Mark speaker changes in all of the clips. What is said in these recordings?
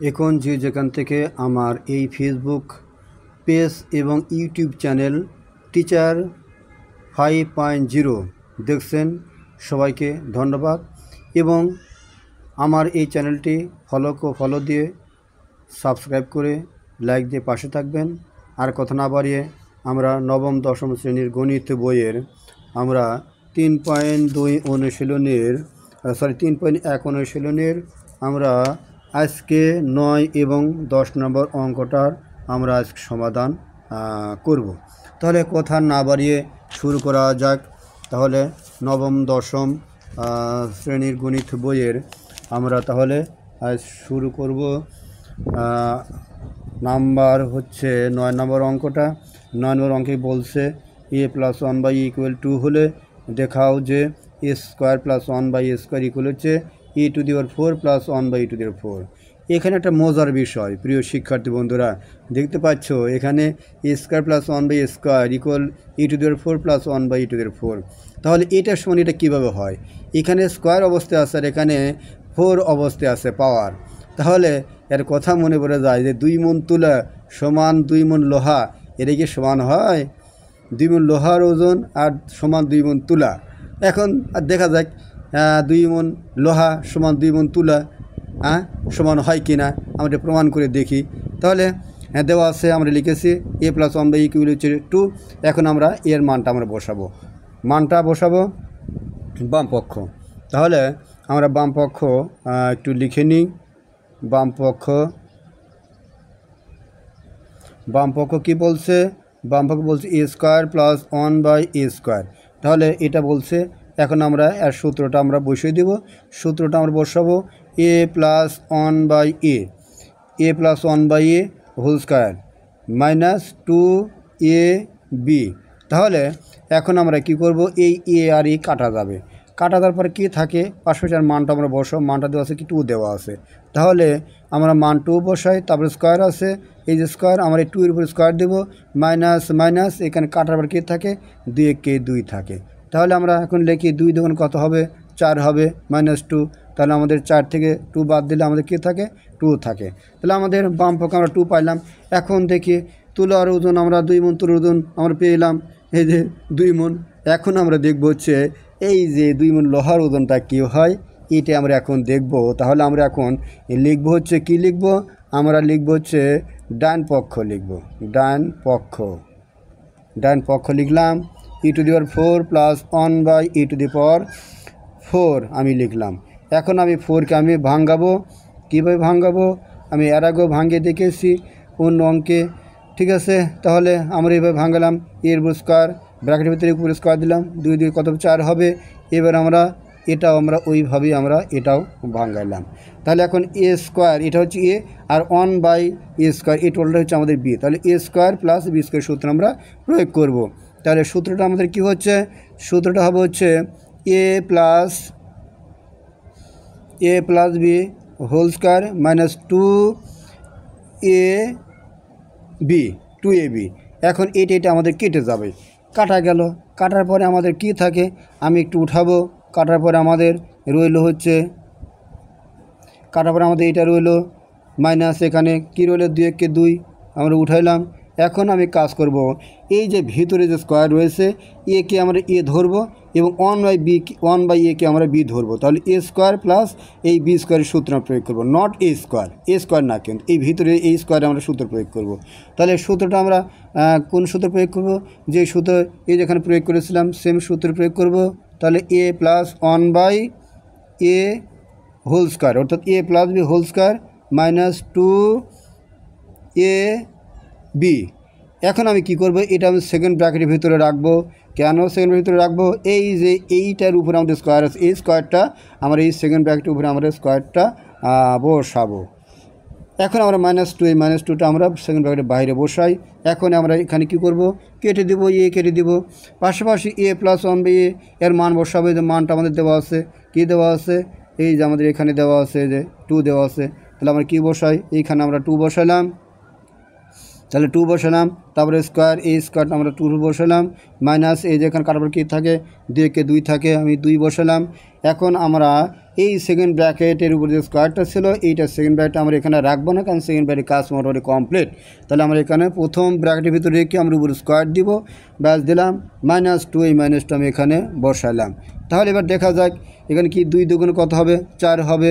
Speaker 1: এখন যে যেখান থেকে আমার এই ফেসবুক পেজ এবং ইউটিউব চ্যানেল টিচার 5.0 দেখছেন, সবাইকে ধন্যবাদ। এবং আমার এই চ্যানেলটি ফলো দিয়ে সাবস্ক্রাইব করে লাইক দিয়ে পাশে থাকবেন। আর কথা না বাড়িয়ে আমরা নবম দশম শ্রেণীর গণিত বইয়ের আমরা 3.2 অনুশীলনের 3.1 অনুশীলনের আমরা আজকে 9 এবং 10 নম্বর অঙ্কটার আমরা আজকে সমাধান করব। তাহলে কথা না বাড়িয়ে শুরু করা যাক। তাহলে নবম দশম শ্রেণীর গণিত বইয়ের আমরা তাহলে আজ শুরু করব। নাম্বার হচ্ছে 9 নম্বর অঙ্কটা। 9 নম্বর অঙ্কে বলছে a+1/e = 2 হলে দেখাও যে a² + 1/a² হচ্ছে e⁴ + 1/e⁴। এখানে একটা মজার বিষয়, প্রিয় শিক্ষার্থী বন্ধুরা, দেখতে পাচ্ছ এখানে a² + 1/a² = e⁴ + 1/e⁴। তাহলে এটার সমান এটা কীভাবে হয়? এখানে স্কোয়ার অবস্থায় আছে আর এখানে 4 অবস্থায় আছে পাওয়ার। তাহলে এর কথা মনে পড়ে যায় যে 2 মণ তুলা সমান 2 মণ লোহা। এটা কি সমান হয়? 2 মণ লোহার ওজন আর সমান 2 মণ তুলা। এখন দেখা যাক 2 মণ লোহা সমান 2 মণ তুলা সমান হয় কি না, আমরা প্রমাণ করে দেখি। তাহলে দেওয়া আছে, আমরা লিখেছি a+1/e = 2। এখন আমরা এর মানটা আমরা বসাবো বাম পক্ষ। তাহলে আমরা বাম পক্ষ একটু লিখে নিই। বাম পক্ষ কী বলছে? বাম পক্ষ বলছে a² + 1/a²। তাহলে এটা বলছে। এখন আমরা এর সূত্রটা আমরা বসিয়ে দেব। সূত্রটা আমরা বসাবো a + 1/a - 2ab। তাহলে এখন আমরা কি করব? এই a আর e কাটা যাবে। কাটা দেওয়ার পরে কী থাকে? পাশাপাশি আর মানটা আমরা বসাবো। মানটা দেওয়া আছে কি? 2 দেওয়া আছে। তাহলে আমরা মান 2 বসাই, তারপরে স্কোয়ার আছে, এই যে স্কোয়ার, আমরা এই 2 এর উপরে স্কোয়ার দেবো, মাইনাস এখানে কাটার পর কী থাকে? 2 কে 2 থাকে। তাহলে আমরা এখন লিখি 2 দ্বিগুণ কত হবে? 4 হবে, -2। তাহলে আমাদের 4 থেকে 2 বাদ দিলে আমাদের কী থাকে? 2 থাকে। তাহলে আমাদের বাম পক্ষে আমরা 2 পাইলাম। এখন দেখি তুলার ওজন, আমরা 2 মণ তুলার ওজন আমরা পেলাম, এই যে 2 মণ। এখন আমরা দেখব হচ্ছে এই যে 2 মণ লোহার ওজনটা কী হয়, এটা আমরা এখন দেখব। তাহলে আমরা এখন লিখব হচ্ছে কি লিখব? আমরা লিখব হচ্ছে ডান পক্ষ লিখব। ডান পক্ষ লিখলাম e⁴ + 1/e⁴ আমি লিখলাম। এখন আমি 4কে আমি ভাঙাবো। কীভাবে ভাঙাবো? আমি এর আগেও ভাঙিয়ে দেখেছি অন্য অঙ্কে, ঠিক আছে? তাহলে আমরা এভাবে ভাঙালাম, এর স্কোয়ার ব্র্যাকেটের ভিতরে উপরে স্কোয়ার দিলাম, 2 2 কত? 4 হবে। এবার আমরা আমরা ওইভাবেই আমরা এটাও ভাঙাইলাম। তাহলে এখন a², এটা হচ্ছে a, আর 1/a² এই টোটালটা হচ্ছে আমাদের b। তাহলে a² + b² সূত্র আমরা প্রয়োগ করব। তাহলে সূত্রটা আমাদের কি হচ্ছে? সূত্রটা হবে হচ্ছে a + b² - 2ab। এখন এটা আমাদের কেটে যাবে, কাটা গেল। কাটার পরে আমাদের কি থাকে? আমি একটু উঠাবো। কাটার পরে আমাদের রইল হচ্ছে, কাটার পরে আমাদের এটা রইল মাইনাস, এখানে কী রইল? 2 কে 2 আমরা উঠাইলাম। এখন আমি কাজ করব, এই যে ভিতরে যে স্কোয়ার রয়েছে, কে আমরা এ ধরবো এবং 1/a কে আমরা b ধরবো। তাহলে a² + এই b² সূত্র প্রয়োগ করব, নট a² না, কিন্তু এই ভিতরে এই স্কোয়ারে আমরা সূত্র প্রয়োগ করব। তাহলে সূত্রটা আমরা কোন সূত্র প্রয়োগ করব? যে সূত্র এই যেখানে প্রয়োগ করেছিলাম সেম সূত্র প্রয়োগ করব। তাহলে a + 1/a² অর্থাৎ a + b² - 2ab। এখন আমি কি করব? এটা আমি সেকেন্ড ব্র্যাকেটের ভিতরে রাখবো। কেন সেকেন্ড ভিতরে রাখবো? এই যে এইটার উপরে আমাদের স্কোয়ার আছে, এই স্কোয়ারটা আমরা এই সেকেন্ড ব্র্যাকেটের উপরে আমরা স্কোয়ারটা বসাবো। এখন আমরা -2, এই -2টা আমরা সেকেন্ড ব্র্যাকেটের বাইরে বসাই। এখন আমরা এখানে কি করব? কেটে দেবো, কেটে দেবো। পাশাপাশি a + 1/a এর মান বসাবো। যে মানটা আমাদের দেওয়া আছে, কী দেওয়া আছে? এই যে আমাদের এখানে দেওয়া আছে যে 2 দেওয়া আছে। তাহলে আমরা কি বসাই? এইখানে আমরা 2 বসালাম। তাহলে 2 বসালাম, তারপরে স্কোয়ার, এই স্কোয়ারটা আমরা 2 বসালাম, মাইনাস এই যে এখানে কাটার পর কী থাকে? 2 কে 2 থাকে, আমি 2 বসালাম। এখন আমরা এই সেকেন্ড ব্র্যাকেটের উপরে যে স্কোয়ারটা ছিল এইটা সেকেন্ড ব্র্যাকেট আমরা এখানে রাখবো না, কারণ সেকেন্ড ব্র্যাকেটের কাজ মোটামুটি কমপ্লিট। তাহলে আমরা এখানে প্রথম ব্র্যাকেটের ভিতরে রেখে আমরা উপরে স্কোয়ার দিব, ব্যাস দিলাম -2, এই -2 আমি এখানে বসালাম। তাহলে এবার দেখা যাক এখানে কি 2 দুগুণে কত হবে, 4 হবে।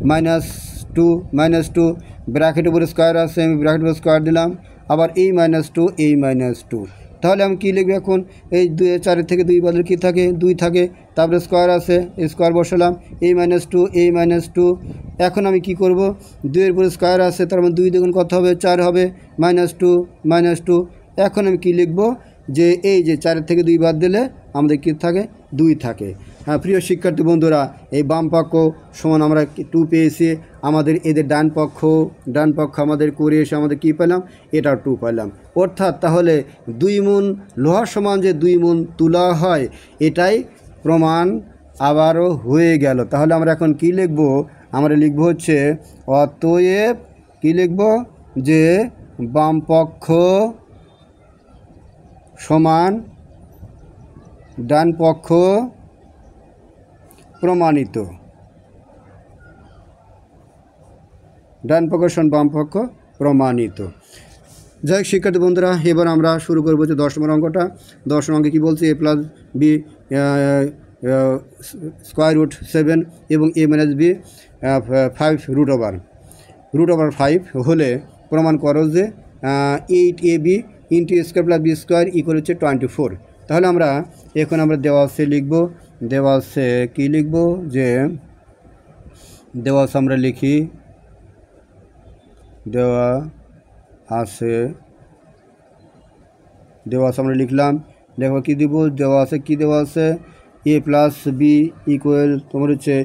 Speaker 1: -2 ব্র্যাকেটের উপরে স্কোয়ার আছে, আমি ব্র্যাকেটের উপরে স্কোয়ার দিলাম, আবার এই -2 এই -2। তাহলে আমি কী লিখব এখন, এই 4 থেকে 2 বদলে কী থাকে, 2 থাকে, তারপরে স্কোয়ার আছে, স্কোয়ার বসালাম, এই -2 এই -2। এখন আমি কি করব, 2 এর উপরে স্কোয়ার আছে, তার মানে 2 দ্বিগুণ কত হবে, 4 হবে, -2। এখন আমি কি লিখব, যে এই যে 4 থেকে 2 বাদ দিলে আমাদের কী থাকে, 2 থাকে। হ্যাঁ প্রিয় শিক্ষার্থী বন্ধুরা, এই বাম পক্ষ সমান আমরা 2 পেয়েছি, আমাদের এদের ডান পক্ষ আমাদের করে এসে আমাদের কী পেলাম, এটা 2 পেলাম। অর্থাৎ তাহলে 2 মুন লোহার সমান যে 2 মুন তুলা হয়, এটাই প্রমাণ আবারও হয়ে গেল। তাহলে আমরা এখন কি লিখব, আমরা লিখব হচ্ছে অতএব কি লিখব, যে বাম পক্ষ সমান ডান পক্ষ প্রমাণিত, ডান পক্ষ সমান বাম পক্ষ প্রমাণিত। যাই হোক শিক্ষার্থী বন্ধুরা, এবার আমরা শুরু করবো যে 10 নম্বর অঙ্কটা। 10 নম্বর অঙ্কে কী বলছে, a + b √7 এবং a - b 5 √5 হলে প্রমাণ করো যে 8ab * a² + b² = 24। তাহলে আমরা এখন আমরা দেওয়া আছে লিখব, দেওয়া আছে কী লিখব, যে দেওয়া আছে আমরা লিখি, দেওয়া আছে আমরা লিখলাম, দেখো কী দিব, দেওয়া আছে কি দেওয়া আছে, a + b = তোমার হচ্ছে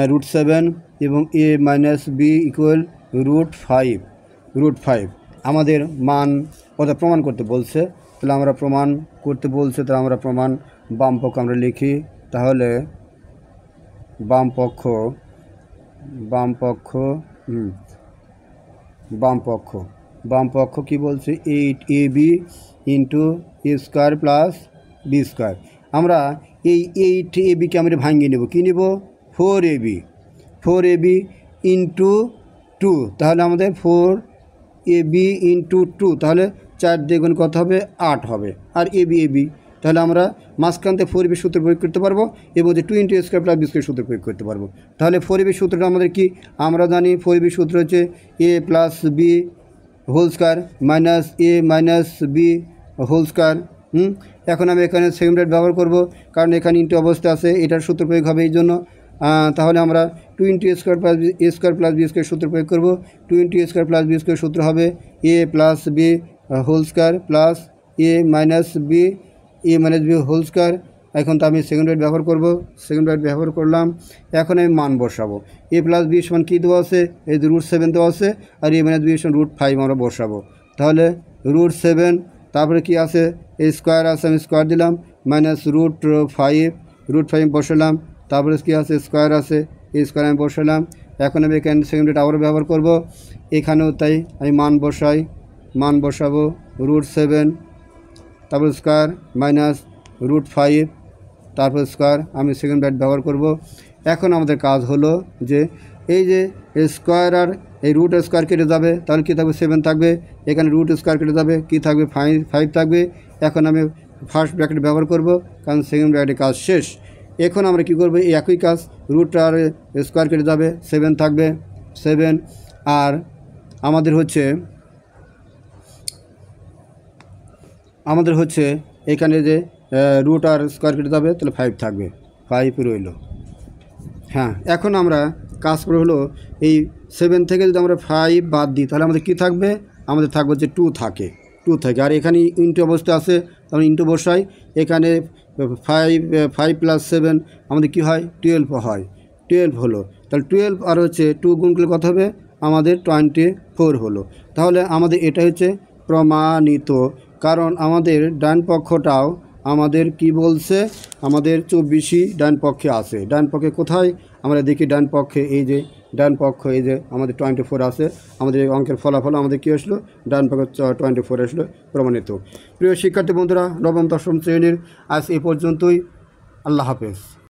Speaker 1: √7 এবং a - b = √5। আমাদের মান ওটা প্রমাণ করতে বলছে, তাহলে আমরা প্রমাণ করতে বলছে, তাহলে আমরা প্রমাণ বাম পক্ষ আমরা লিখি। তাহলে বাম পক্ষ কি বলছে, 8ab * a² + b²। আমরা এই 8ab কে আমরা ভাঙিয়ে নেব, কী নেব, 4ab * 2। তাহলে আমাদের 4ab * 2, তাহলে 4 দ্বিগুণ কত হবে, 8 হবে, আর ab তাহলে আমরা মাঝখানতে 4ab সূত্র প্রয়োগ করতে পারবো এবং যে 2 * a² + b² সূত্র প্রয়োগ করতে পারবো। তাহলে 4ab সূত্রটা আমাদের কি, আমরা জানি 4ab সূত্র হচ্ছে a + b² - a - b²। এখন আমি এখানে সেকেন্ড ব্র্যাকেট ব্যবহার করব, কারণ এখানে ইনটু অবস্থা আছে, এটার সূত্র প্রয়োগ হবে এই জন্য। তাহলে আমরা 2 * a² + b² সূত্র প্রয়োগ করব। 2 * a² + b² সূত্র হবে a + b² + a - b²। এখন তো আমি সেকেন্ড ব্র্যাকেট ব্যবহার করব, সেকেন্ড ব্র্যাকেট ব্যবহার করলাম। এখন আমি মান বসাবো, a + b সমান কী দেওয়া আছে, এই √7 দেওয়া আছে, আর a - b সমান √5 আমরা বসাবো। তাহলে √7, তারপরে কি আছে, এই স্কোয়ার আছে, আমি স্কোয়ার দিলাম, -√5 বসালাম, তারপরে কি আছে, স্কোয়ার আছে, এই স্কোয়ার আমি বসালাম। এখন আমি এখানে সেকেন্ড ব্র্যাকেট আবারও ব্যবহার করব, এখানেও তাই আমি মান বসাবো √7, তারপর স্কোয়ার -√5, তারপর স্কোয়ার, আমি সেকেন্ড ব্র্যাকেট ব্যবহার করব। এখন আমাদের কাজ হলো যে এই যে স্কোয়ার আর এই √² কেটে যাবে, তাহলে কী থাকবে, 7 থাকবে, এখানে √² কেটে যাবে, কী থাকবে, 5 থাকবে। এখন আমি ফার্স্ট ব্র্যাকেট ব্যবহার করব, কারণ সেকেন্ড ব্র্যাকেটের কাজ শেষ। এখন আমরা কি করব, এই একই কাজ, √² কেটে যাবে, 7 থাকবে, 7। আর আমাদের হচ্ছে এখানে যে √² কেটে যাবে, তাহলে 5 থাকবে, 5 রইল। হ্যাঁ, এখন আমরা কাজ করে হলো এই 7 থেকে যদি আমরা 5 বাদ দিই, তাহলে আমাদের কী থাকবে, আমাদের থাকবে যে 2 থাকে। আর এখানে ইনটু অবস্থা আছে, তাহলে ইনটু বসাই, এখানে 5 + 7 আমাদের কী হয়, 12 হয়, 12 হলো। তাহলে 12 আর হচ্ছে 2 গুণ করলে কত হবে, আমাদের 24 হলো। তাহলে আমাদের এটা হচ্ছে প্রমাণিত, কারণ আমাদের ডান পক্ষটাও আমাদের কি বলছে, আমাদের 24ই ডান পক্ষে আছে। ডান পক্ষে কোথায়, আমরা দেখি ডান পক্ষে, এই যে ডান পক্ষ, এই যে আমাদের 24 আছে। আমাদের এই অঙ্কের ফলাফল আমাদের কী আসলো, ডান পক্ষে 24 আসলো, প্রমাণিত। প্রিয় শিক্ষার্থী বন্ধুরা, নবম দশম শ্রেণীর আজ এই পর্যন্তই। আল্লাহ হাফেজ।